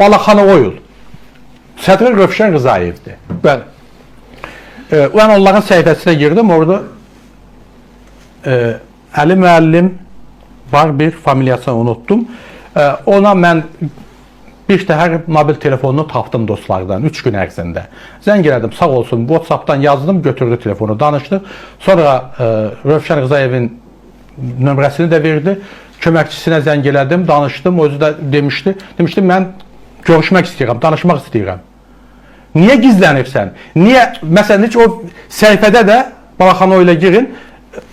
Balaxana Oil. Sədri Rövşən Rızayevdir. Bəli. Mən onların səhifəsinə girdim, orada Əli müəllim var, bir familiyasını unuttum. Ona mən bir təhər mobil telefonunu tapdım dostlardan 3 gün ərzində. Zəng elədim, sağ olsun, WhatsApp'dan yazdım, götürdü telefonu, danışdıq. Sonra Rövşən Rızayevin nömrəsini də verdi. Köməkçisinə zəng elədim, danışdım, özü də demişdi. Demişdi, mən görüşmək istəyirəm, danışmaq istəyirəm. Niyə gizlənirsən? Niyə, məsələn, heç o səhifədə də Balaxana Oilə girin,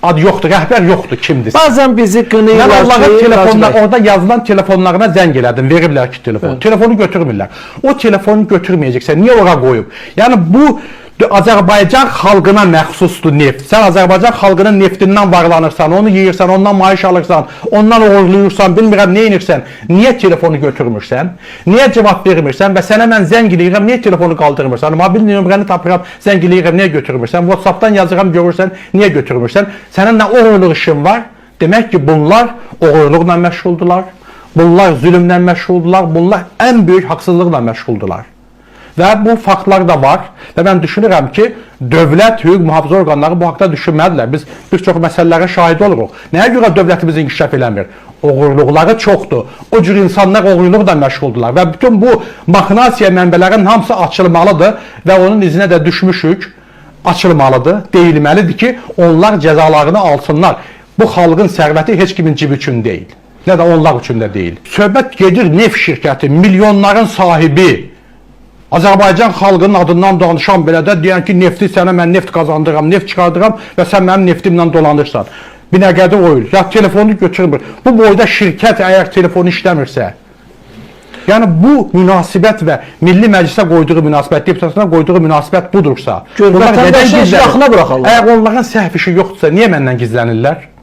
ad yoxdur, rəhbər yoxdur, kimdir? Bazen bizi qınıyırlar mən onların ki, telefonlar, orada yazılan telefonlarına zəng elədim, veriblər ki telefon. Evet. Telefonu götürmürlər. O telefonu götürməyəcəksən, niyə ora qoyub? Yəni bu Azərbaycan xalqına məxsusdur neft. Sən Azərbaycan xalqının neftindən varlanırsan, onu yeyirsən, ondan maaş alırsan, ondan uğurluyursan, bilmirəm nə edirsən. Niyə telefonu götürmürsən? Niyə cavab vermirsən? Və sənə mən zəng eləyirəm, niyə telefonu qaldırmırsan? Mobil nömrəni tapıram, zəng eləyirəm, niyə götürmürsən? WhatsApp'dan yazıram, görürsən, niyə götürmürsən? Sənin nə uğurluq işin var? Demək ki, bunlar uğurluqla məşğuldular, bunlar zülmlə məşğuldular, bunlar ən böyük haqsızlıqla məşğuldular. Və bu faktlar da var və mən düşünürəm ki, dövlət, hüquq mühafizə orqanları bu haqda düşünməlidirlər. Biz bir çox məsələlərə şahid oluruq. Nəyə görə dövlətimiz inkişaf eləmir? Uğurluqları çoxdur. O cür insanlar uğurluqla məşğuldular və bütün bu maxinasiya mənbələrinin hamısı açılmalıdır və onun izinə də düşmüşük, açılmalıdır, deyilməlidir ki, onlar cəzalarını alsınlar. Bu xalqın sərvəti heç kimin cibi üçün deyil, nə də onlar üçün də deyil. Söhbət gedir neft şirkəti, milyonların sahibi, Azərbaycan xalqının adından danışan belə də deyən ki, nefti sənə mən neft qazandıram, neft çıxardıram və sən mənim neftimlə dolanırsan. Binəqədi Oil, ya telefonu götürmür. Bu boyda şirkət əgər telefonu işləmirsə, yəni bu münasibət və Milli Məclisə qoyduğu münasibət, deputatına qoyduğu münasibət budursa, vətəndaşı yaxına buraxarlar. Əgər onların səhv işi yoxdursa, niyə məndən gizlənirlər?